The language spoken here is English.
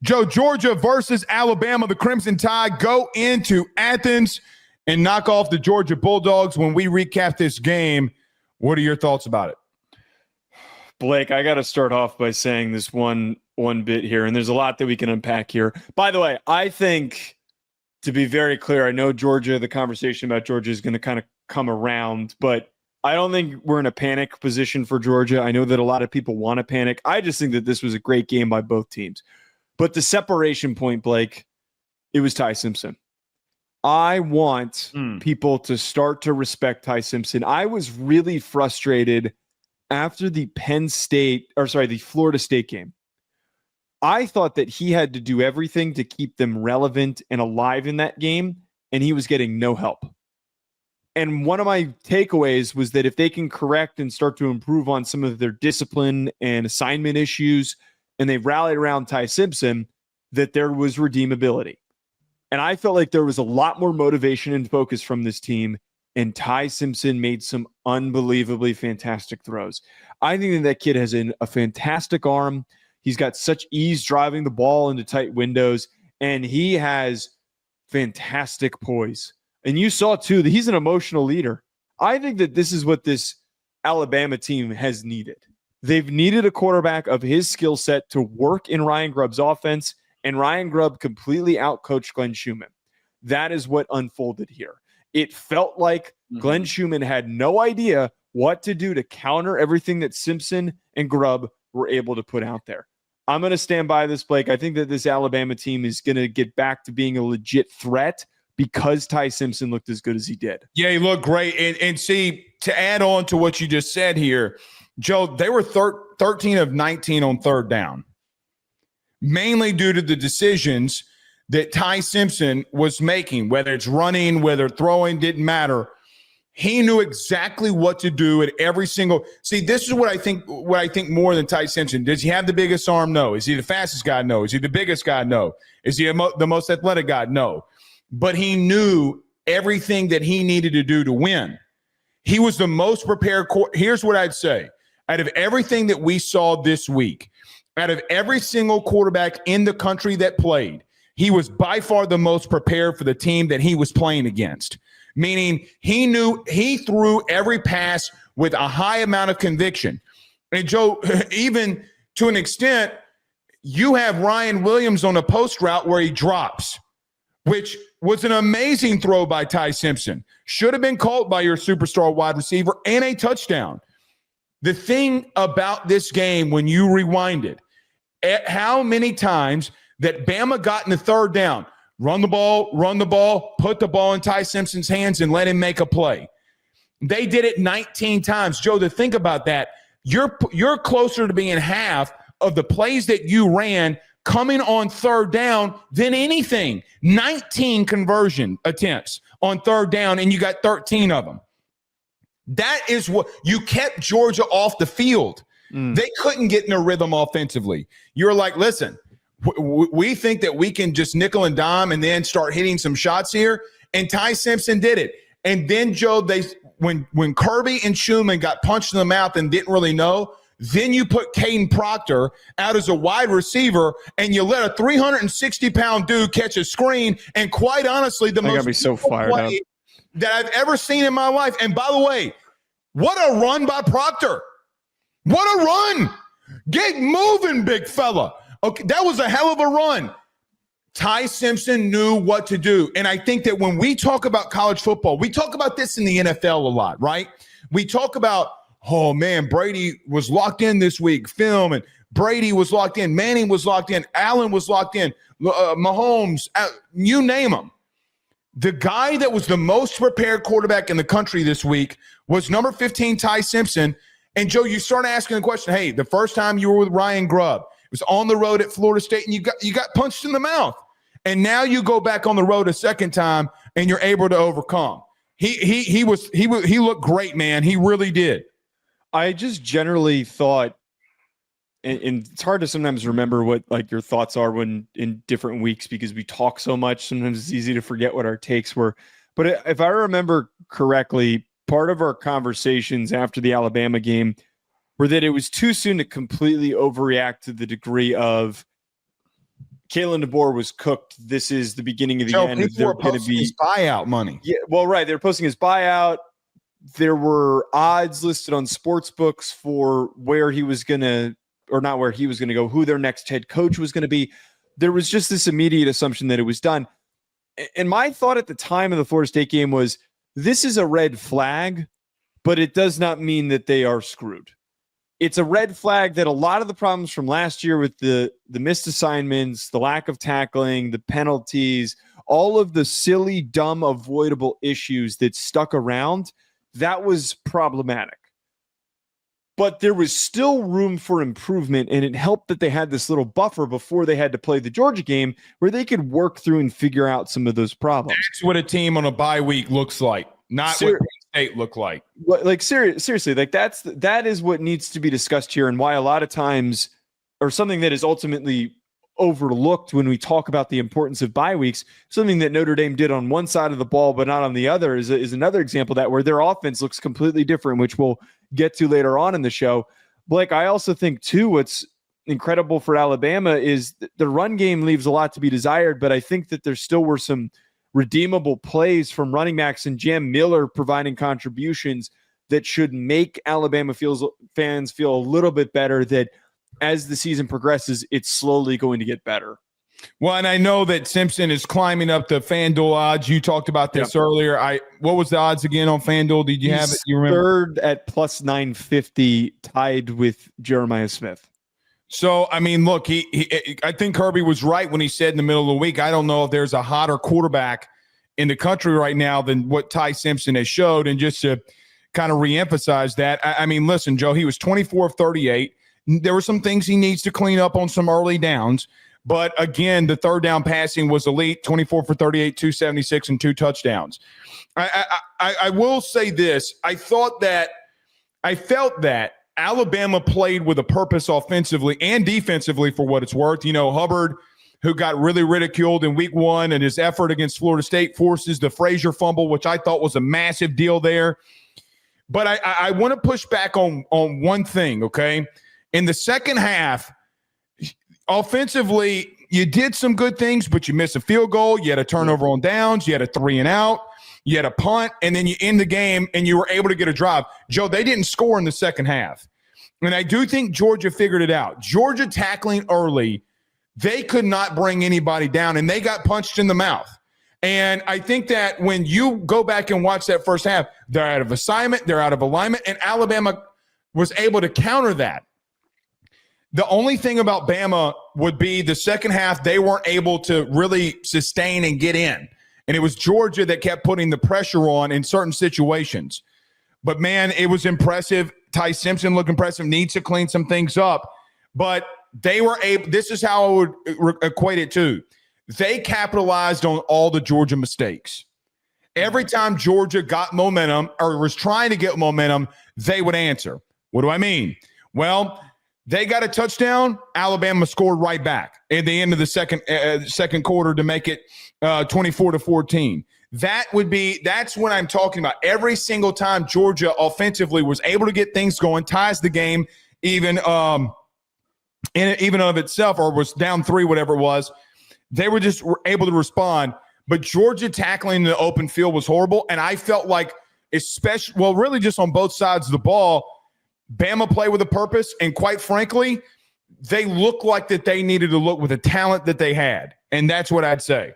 Joe, Georgia versus Alabama. The Crimson Tide go into Athens and knock off the Georgia Bulldogs. When we recap this game, what are your thoughts about it? Blake, I got to start off by saying this one bit here, and there's a lot that we can unpack here. By the way, I think, to be very clear, I know Georgia, the conversation about Georgia is going to kind of come around, but I don't think we're in a panic position for Georgia. I know that a lot of people want to panic. I just think that this was a great game by both teams. But the separation point, Blake, it was Ty Simpson. I want people to start to respect Ty Simpson. I was really frustrated after the the Florida State game. I thought that he had to do everything to keep them relevant and alive in that game, and he was getting no help. And one of my takeaways was that if they can correct and start to improve on some of their discipline and assignment issues, and they rallied around Ty Simpson, that there was redeemability. And I felt like there was a lot more motivation and focus from this team, and Ty Simpson made some unbelievably fantastic throws. I think that kid has a fantastic arm. He's got such ease driving the ball into tight windows, and he has fantastic poise. And you saw, too, that he's an emotional leader. I think that this is what this Alabama team has needed. They've needed a quarterback of his skill set to work in Ryan Grubb's offense, and Ryan Grubb completely outcoached Glenn Schumann. That is what unfolded here. It felt like Glenn Schumann had no idea what to do to counter everything that Simpson and Grubb were able to put out there. I'm going to stand by this, Blake. I think that this Alabama team is going to get back to being a legit threat because Ty Simpson looked as good as he did. Yeah, he looked great. And see, to add on to what you just said here, Joe, they were 13 of 19 on third down, mainly due to the decisions that Ty Simpson was making, whether it's running, whether throwing, didn't matter. He knew exactly what to do at every single – see, this is what I think more than Ty Simpson. Does he have the biggest arm? No. Is he the fastest guy? No. Is he the biggest guy? No. Is he the most athletic guy? No. But he knew everything that he needed to do to win. He was the most prepared – here's what I'd say. Out of everything that we saw this week, out of every single quarterback in the country that played, he was by far the most prepared for the team that he was playing against. Meaning he knew he threw every pass with a high amount of conviction. And Joe, even to an extent, you have Ryan Williams on a post route where he drops, which was an amazing throw by Ty Simpson. Should have been caught by your superstar wide receiver and a touchdown. The thing about this game, when you rewind it, how many times that Bama got in the third down, run the ball, put the ball in Ty Simpson's hands and let him make a play. They did it 19 times. Joe, to think about that, you're closer to being half of the plays that you ran coming on third down than anything. 19 conversion attempts on third down, and you got 13 of them. That is what you kept Georgia off the field. They couldn't get in a rhythm offensively. You're like, listen, we think that we can just nickel and dime and then start hitting some shots here. And Ty Simpson did it. And then, Joe, when Kirby and Schumann got punched in the mouth and didn't really know, then you put Caden Proctor out as a wide receiver and you let a 360-pound dude catch a screen. And quite honestly, the most so fired up that I've ever seen in my life. And by the way, what a run by Proctor. What a run. Get moving, big fella. Okay, that was a hell of a run. Ty Simpson knew what to do. And I think that when we talk about college football, we talk about this in the NFL a lot, right? We talk about, oh, man, Brady was locked in this week, film, and Brady was locked in, Manning was locked in, Allen was locked in, Mahomes, you name them. The guy that was the most prepared quarterback in the country this week was number 15, Ty Simpson. And, Joe, you start asking the question, hey, the first time you were with Ryan Grubb, it was on the road at Florida State, and you got punched in the mouth. And now you go back on the road a second time, and you're able to overcome. He looked great, man. He really did. I just generally thought, and it's hard to sometimes remember what like your thoughts are when in different weeks because we talk so much. Sometimes it's easy to forget what our takes were. But if I remember correctly, part of our conversations after the Alabama game were that it was too soon to completely overreact to the degree of Kalen DeBoer was cooked. This is the beginning of the end. People are posting his buyout money. Yeah, well, right. They're posting his buyout. There were odds listed on sports books for where he was going to, or not where he was going to go, who their next head coach was going to be. There was just this immediate assumption that it was done. And my thought at the time of the Florida State game was, this is a red flag, but it does not mean that they are screwed. It's a red flag that a lot of the problems from last year with the missed assignments, the lack of tackling, the penalties, all of the silly, dumb, avoidable issues that stuck around, that was problematic. But there was still room for improvement, and it helped that they had this little buffer before they had to play the Georgia game where they could work through and figure out some of those problems. That's what a team on a bye week looks like, not what Penn State looked like. Like seriously, like that is what needs to be discussed here, and why a lot of times, or something that is ultimately overlooked when we talk about the importance of bye weeks, something that Notre Dame did on one side of the ball but not on the other is another example of that, where their offense looks completely different, which we'll get to later on in the show. Blake, I also think too, what's incredible for Alabama is the run game leaves a lot to be desired, but I think that there still were some redeemable plays from running backs and Jam Miller providing contributions that should make Alabama fans feel a little bit better that as the season progresses, it's slowly going to get better. Well, and I know that Simpson is climbing up the FanDuel odds. You talked about this earlier. What was the odds again on FanDuel? Did you have it? You remember? Third at plus 950, tied with Jeremiah Smith. So, I mean, look, I think Kirby was right when he said in the middle of the week, I don't know if there's a hotter quarterback in the country right now than what Ty Simpson has showed. And just to kind of reemphasize that, I mean, listen, Joe, he was 24 of 38. There were some things he needs to clean up on some early downs. But again, the third down passing was elite, 24 for 38, 276, and 2 touchdowns. I will say this. I felt that Alabama played with a purpose offensively and defensively, for what it's worth. You know, Hubbard, who got really ridiculed in week 1, and his effort against Florida State forces the Frazier fumble, which I thought was a massive deal there. But I want to push back on one thing, okay? In the second half, offensively, you did some good things, but you missed a field goal. You had a turnover on downs. You had a 3-and-out. You had a punt, and then you end the game, and you were able to get a drive. Joe, they didn't score in the second half. And I do think Georgia figured it out. Georgia tackling early, they could not bring anybody down, and they got punched in the mouth. And I think that when you go back and watch that first half, they're out of assignment, they're out of alignment, and Alabama was able to counter that. The only thing about Bama would be the second half, they weren't able to really sustain and get in. And it was Georgia that kept putting the pressure on in certain situations. But, man, it was impressive. Ty Simpson looked impressive, needs to clean some things up. But they were able – this is how I would equate it to. They capitalized on all the Georgia mistakes. Every time Georgia got momentum or was trying to get momentum, they would answer. What do I mean? Well – they got a touchdown. Alabama scored right back at the end of the second quarter to make it 24-14. That's what I'm talking about. Every single time Georgia offensively was able to get things going, ties the game even of itself, or was down 3, whatever it was, they were just able to respond. But Georgia tackling the open field was horrible, and I felt like, really just on both sides of the ball, Bama played with a purpose, and quite frankly, they looked like that they needed to look with the talent that they had, and that's what I'd say.